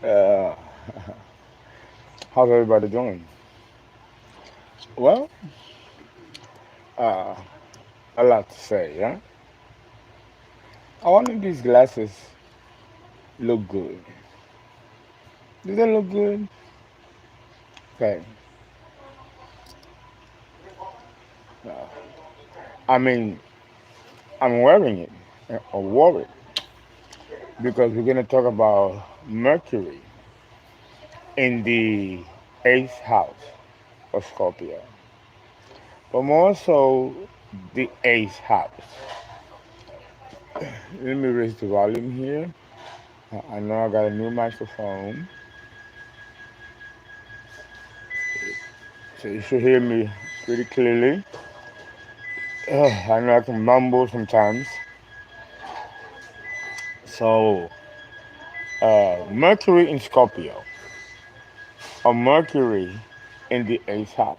Uh, how's everybody doing? Well, uh, a lot to say, yeah? I wanted these glasses look good. Do they look good? Okay. Uh, I mean, I'm wearing it, or wore it, because we're going to talk about Mercury in the eighth house of Scorpio, but more so the eighth house. Let me raise the volume here. I know I got a new microphone, so you should hear me pretty clearly. I know I can mumble sometimes. So, Mercury in Scorpio, or Mercury in the eighth house.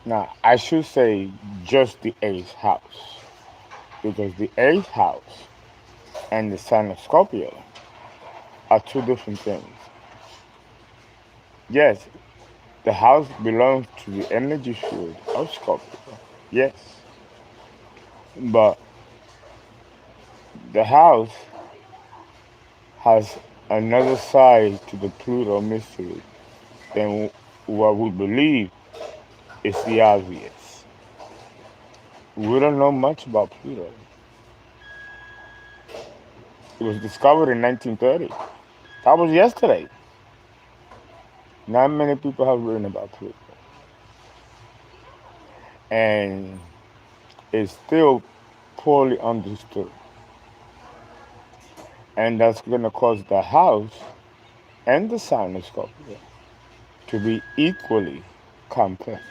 Now, I should say just the eighth house, because the eighth house and the sign of Scorpio are two different things. Yes, the house belongs to the energy field of Scorpio. Yes, but the house has another side to the Pluto mystery than what we believe is the obvious. We don't know much about Pluto. It was discovered in 1930. That was yesterday. Not many people have written about Pluto. And it's still poorly understood. And that's going to cause the house and the sign of Scorpio to be equally complex.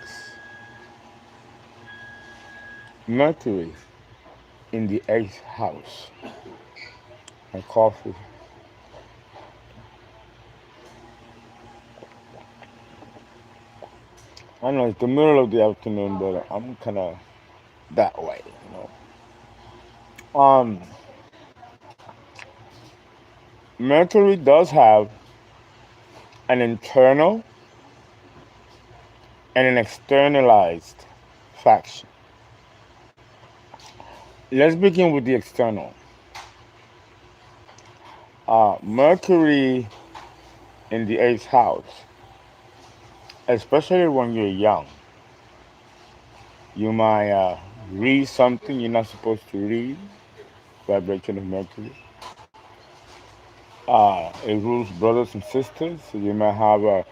Mercury in the eighth house. My coffee. I know it's the middle of the afternoon, but I'm kind of that way, Mercury does have an internal and an externalized faction. Let's begin with the external. Mercury in the eighth house, especially when you're young, you might read something you're not supposed to read, vibration of Mercury. It rules brothers and sisters, so you might have a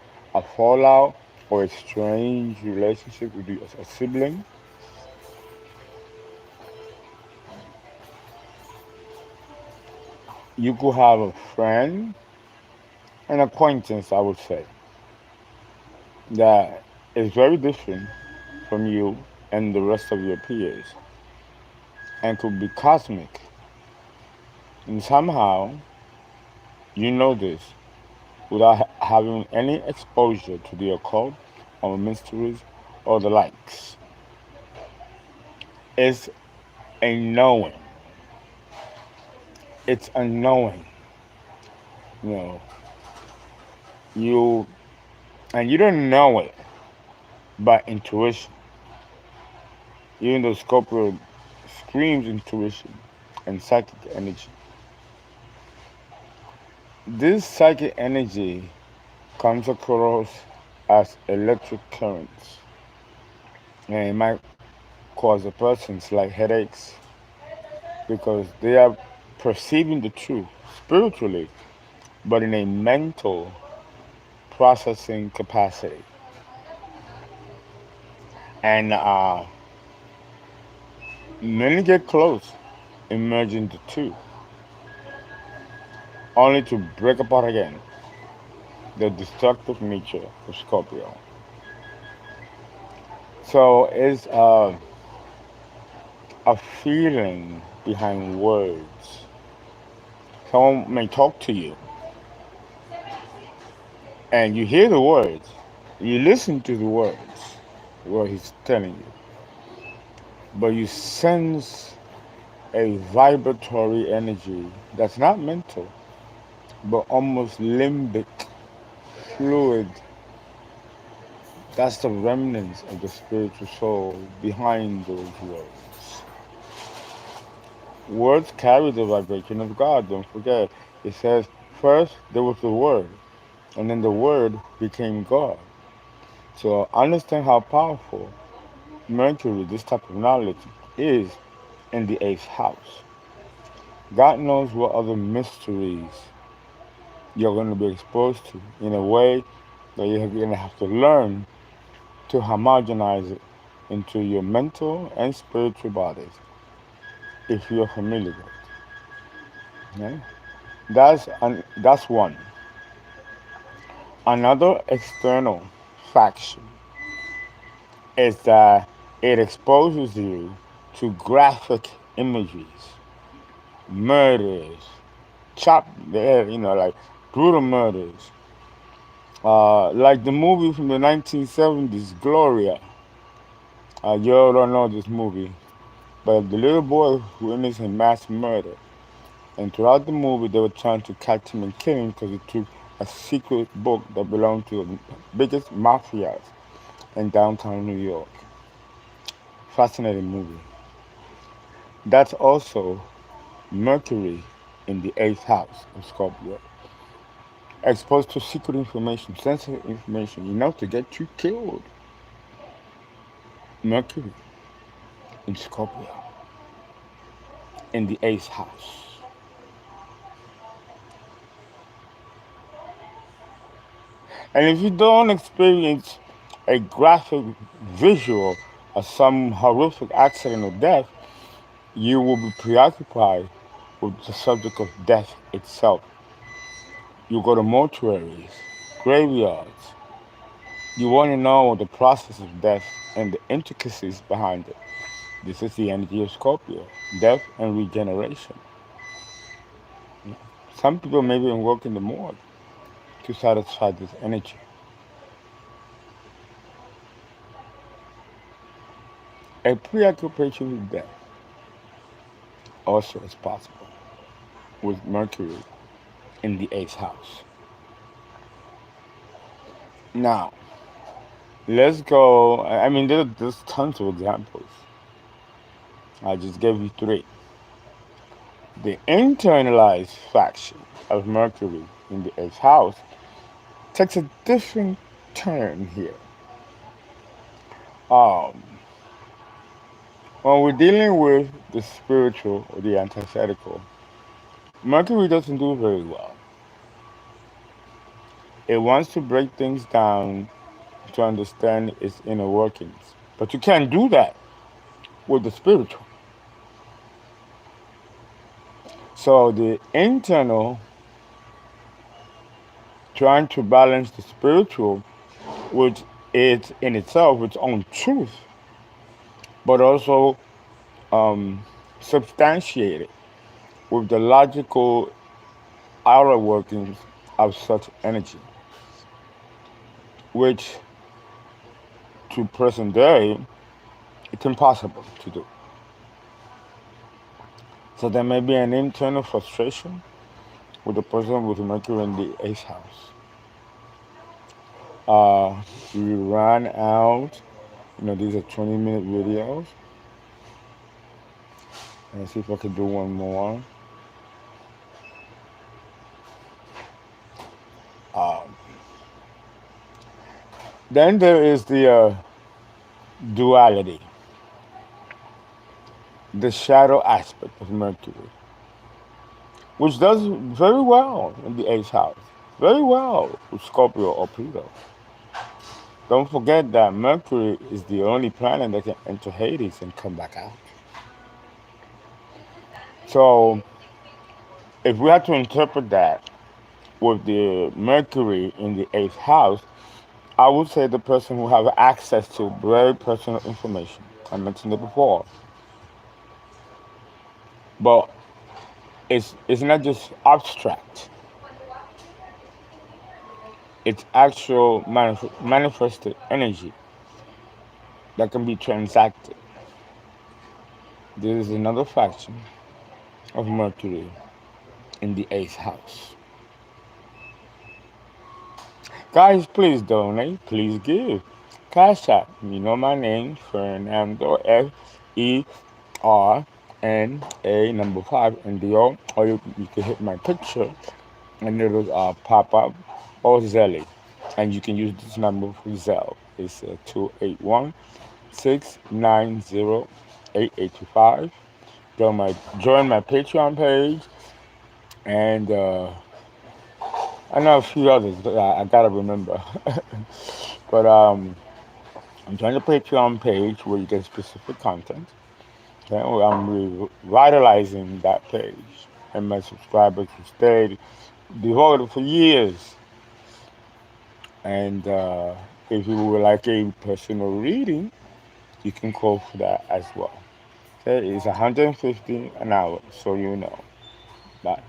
fallout or a strange relationship with a sibling. You could have a friend, an acquaintance, I would say, that is very different from you and the rest of your peers and could be cosmic. And somehow you know this without having any exposure to the occult or mysteries or the likes. It's a knowing. It's a knowing. You know, you and you don't know it by intuition. Even though Scorpio screams intuition and psychic energy. This psychic energy comes across as electric currents, and it might cause a person slight headaches because they are perceiving the truth spiritually, but in a mental processing capacity. And many get close in merging the two, only to break apart again. The destructive nature of Scorpio. So it's a feeling behind words. Someone may talk to you, and you hear the words, you listen to the words, what he's telling you, but you sense a vibratory energy that's not mental, but almost limbic fluid. That's the remnants of the spiritual soul behind those words. Words carry the vibration of God, don't forget. It says, first there was the Word, and then the Word became God. So understand how powerful Mercury, this type of knowledge, is in the eighth house. God knows what other mysteries you're going to be exposed to in a way that you're going to have to learn to homogenize it into your mental and spiritual bodies if you're familiar with it. Okay? That's one. Another external faction is that it exposes you to graphic images, murders, chop there, like brutal murders. Like the movie from the 1970s, Gloria. You all don't know this movie, but the little boy who witnessed a mass murder. And throughout the movie, they were trying to catch him and kill him because he took a secret book that belonged to the biggest mafias in downtown New York. Fascinating movie. That's also Mercury in the eighth house of Scorpio. Exposed to secret information, sensitive information, enough to get you killed. Mercury in Scorpio in the eighth house. And if you don't experience a graphic visual of some horrific accident or death, you will be preoccupied with the subject of death itself. You go to mortuaries, graveyards. You want to know the process of death and the intricacies behind it. This is the energy of Scorpio, death and regeneration. Some people may even work in the morgue to satisfy this energy. A preoccupation with death also is possible with Mercury in the eighth house. Now, let's go. I mean, there's tons of examples. I just gave you three. The internalized faction of Mercury in the eighth house takes a different turn here. Um, when we're dealing with the spiritual or the antithetical, Mercury doesn't do very well. It wants to break things down to understand its inner workings. But you can't do that with the spiritual. So the internal, trying to balance the spiritual, which is in itself its own truth, but also um, substantiated with the logical outer workings of such energy, which to present day, it's impossible to do. So there may be an internal frustration with the person with Mercury in the eighth house. We ran out. These are 20-minute videos. Let's see if I can do one more. Um, then there is the duality, the shadow aspect of Mercury, which does very well in the eighth house, very well with Scorpio or Pluto. Don't forget that Mercury is the only planet that can enter Hades and come back out. So, if we had to interpret that with the Mercury in the eighth house, I would say the person who have access to very personal information. I mentioned it before. But it's not just abstract. It's actual manifested energy that can be transacted. There is another faction of Mercury in the eighth house. Guys, please donate. Please give. Cash App. You know my name, Fernando FERNA number five and Dio. Or you can hit my picture and it'll pop up. Or ZELLE. And you can use this number for ZELLE. It's 281 Join my Patreon page and I know a few others that I gotta remember. But join the Patreon page where you get specific content. Okay? I'm revitalizing that page, and my subscribers who stayed devoted for years. And if you would like a personal reading, you can call for that as well. Okay, it's 150 an hour, so you know. Bye.